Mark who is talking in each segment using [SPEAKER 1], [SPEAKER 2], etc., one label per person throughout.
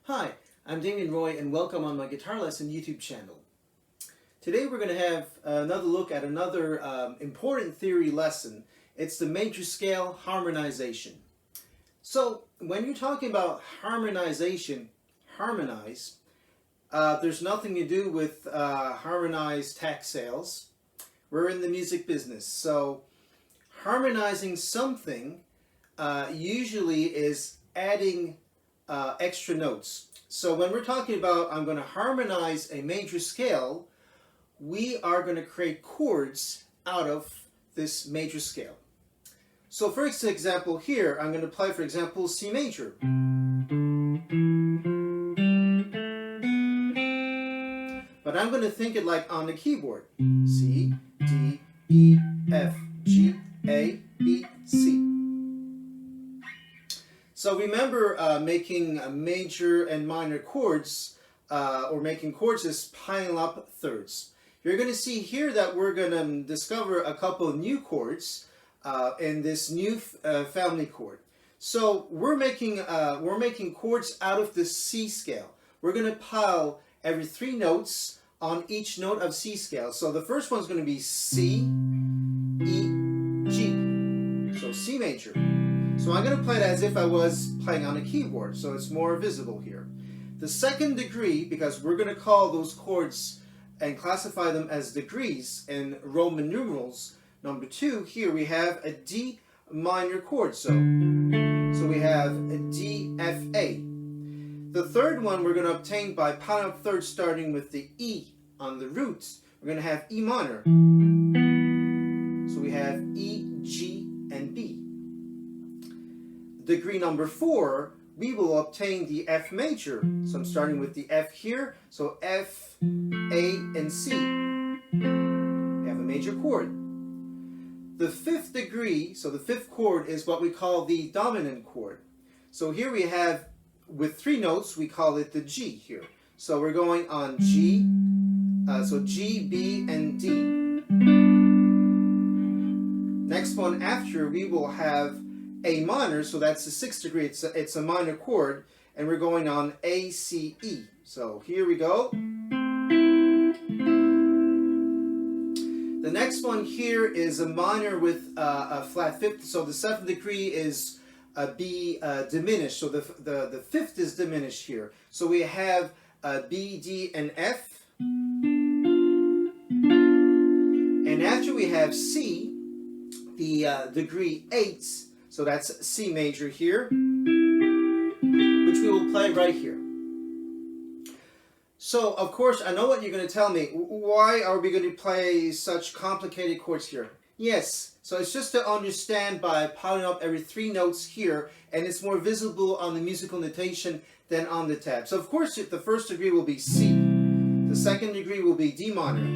[SPEAKER 1] Hi, I'm Damien Roy and welcome on my Guitar Lesson YouTube channel. Today we're going to have another look at another important theory lesson. It's the major scale harmonization. So when you're talking about harmonization, harmonize, there's nothing to do with harmonized tax sales. We're in the music business, so harmonizing something usually is adding extra notes. So when we're talking about I'm going to harmonize a major scale, we are going to create chords out of this major scale. So for example here, I'm going to play, for example, C major. But I'm going to think it like on the keyboard. C, D, E, F, G, A, B, C. So remember making major and minor chords, or making chords is piling up thirds. You're going to see here that we're going to discover a couple of new chords in this new family chord. So we're making chords out of the C scale. We're going to pile every 3 notes on each note of C scale. So the first one's going to be C, E, G. So C major. So I'm going to play it as if I was playing on a keyboard, so it's more visible here. The second degree, because we're going to call those chords and classify them as degrees in Roman numerals. Number 2, here we have a D minor chord, so we have a D, F, A. The third one we're going to obtain by piling up thirds starting with the E on the roots. We're going to have E minor. So we have E, G, and B. Degree number 4, we will obtain the F major. So I'm starting with the F here. So F, A, and C. We have a major chord. The 5th degree, so the 5th chord is what we call the dominant chord. So here we have, with 3 notes, we call it the G here. So we're going on G, so G, B, and D. Next one after, we will have A minor, so that's the 6th degree, it's a minor chord, and we're going on A, C, E. So here we go. The next one here is a minor with a flat 5th, so the 7th degree is B diminished, so the 5th is diminished here. So we have B, D, and F. And after we have C, the degree 8, so that's C major here, which we will play right here. So, of course, I know what you're going to tell me. Why are we going to play such complicated chords here? Yes, so it's just to understand by piling up every 3 notes here, and it's more visible on the musical notation than on the tab. So, of course, the 1st degree will be C. The 2nd degree will be D minor.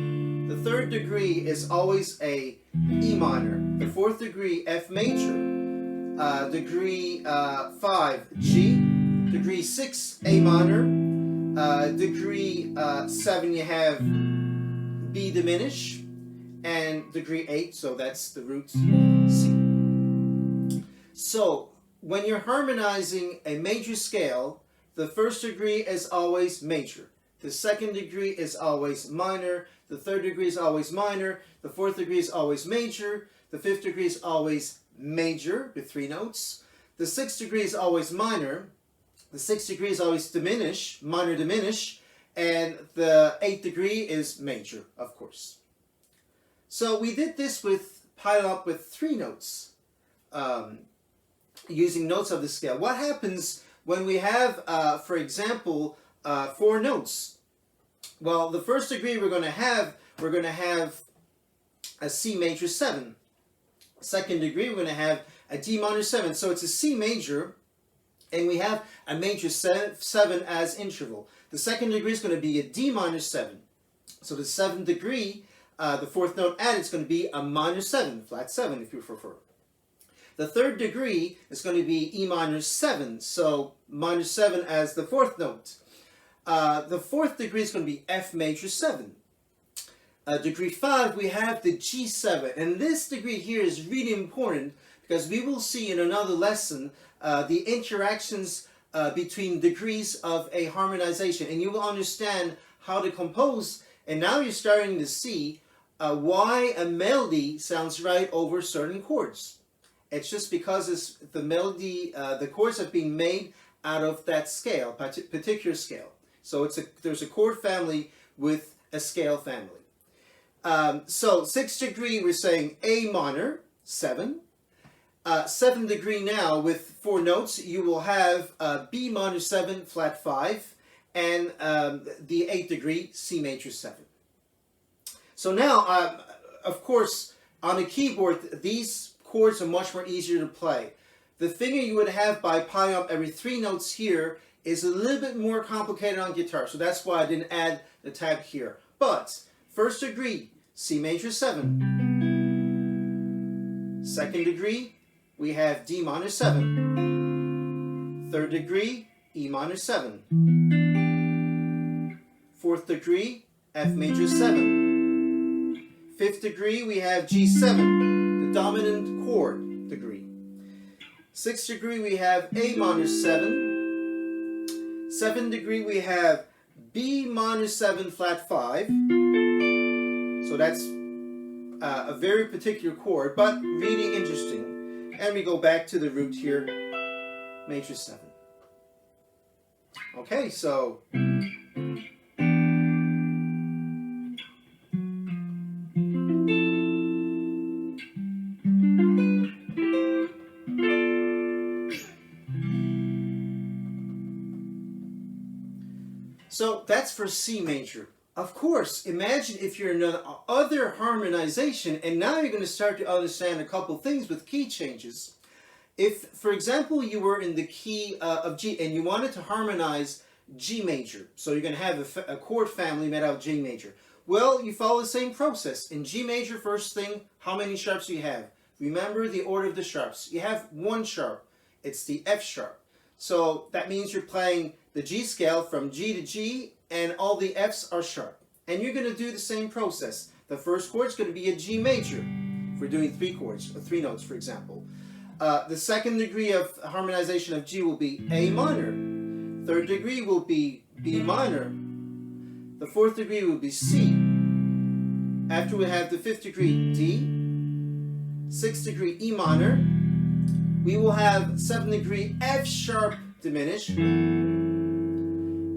[SPEAKER 1] The 3rd degree is always a E minor. The 4th degree, F major. Degree 5, G. Degree 6, A minor. Degree 7, you have B diminished. And degree 8, so that's the root C. So, when you're harmonizing a major scale, the 1st degree is always major. The 2nd degree is always minor. The 3rd degree is always minor. The 4th degree is always major. The 5th degree is always major with 3 notes. The 6th degree is always minor. The 6th degree is always diminish, minor diminish. And the 8th degree is major, of course. So we did this with pile up with 3 notes, using notes of the scale. What happens when we have, for example, 4 notes? Well, the 1st degree we're going to have a C major 7. 2nd degree we're going to have a D minor 7. So it's a C major, and we have a major 7 as interval. The 2nd degree is going to be a D minor 7. So the 7th degree, the 4th note added, is going to be a minor 7, flat 7 if you prefer. The 3rd degree is going to be E minor 7, so minor 7 as the 4th note. The 4th degree is going to be F major 7. Degree 5, we have the G7, and this degree here is really important because we will see in another lesson the interactions between degrees of a harmonization, and you will understand how to compose. And now you're starting to see why a melody sounds right over certain chords. It's just because the melody, the chords have been made out of that scale, particular scale. So there's a chord family with a scale family. So 6th degree, we're saying A minor, 7. 7th degree now, with 4 notes, you will have B minor 7, flat 5, and the 8th degree, C major 7. So now, of course, on a keyboard, these chords are much more easier to play. The thing you would have by piling up every 3 notes here is a little bit more complicated on guitar, so that's why I didn't add the tab here. But 1st degree, C major 7. 2nd degree, we have D minor 7. 3rd degree, E minor 7. 4th degree, F major 7. 5th degree, we have G7, the dominant chord degree. 6th degree, we have A minor 7. 7th degree, we have B minor 7, flat 5. So that's a very particular chord, but really interesting. And we go back to the root here, major 7. Okay, so that's for C major. Of course, imagine if you're in another harmonization, and now you're going to start to understand a couple things with key changes. If, for example, you were in the key of G and you wanted to harmonize G major, so you're going to have a chord family made out of G major. Well, you follow the same process. In G major, first thing, how many sharps do you have? Remember the order of the sharps. You have 1 sharp. It's the F sharp. So that means you're playing the G scale from G to G, and all the Fs are sharp. And you're going to do the same process. The first chord is going to be a G major. If we're doing 3 chords, or 3 notes, for example. The 2nd degree of harmonization of G will be A minor. 3rd degree will be B minor. The 4th degree will be C. After we have the 5th degree, D. 6th degree, E minor. We will have 7th degree, F sharp diminished.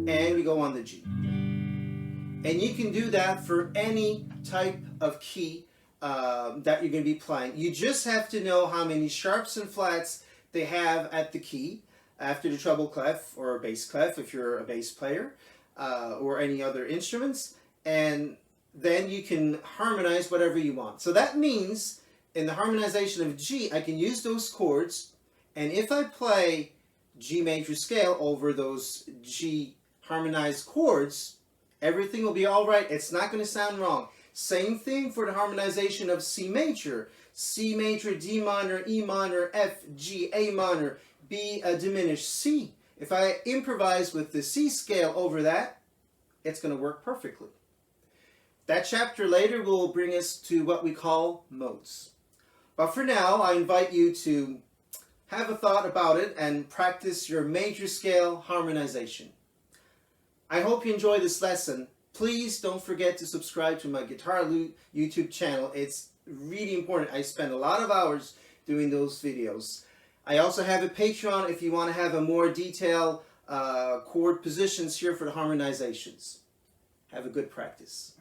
[SPEAKER 1] And we go on the G. And you can do that for any type of key that you're going to be playing. You just have to know how many sharps and flats they have at the key after the treble clef or bass clef if you're a bass player or any other instruments. And then you can harmonize whatever you want. So that means in the harmonization of G, I can use those chords, and if I play G major scale over those G harmonized chords, everything will be all right. It's not going to sound wrong. Same thing for the harmonization of C major. C major, D minor, E minor, F, G, A minor, B diminished, C. If I improvise with the C scale over that, it's going to work perfectly. That chapter later will bring us to what we call modes. But for now, I invite you to have a thought about it and practice your major scale harmonization. I hope you enjoy this lesson. Please don't forget to subscribe to my Guitar YouTube channel. It's really important. I spend a lot of hours doing those videos. I also have a Patreon if you want to have a more detailed chord positions here for the harmonizations. Have a good practice.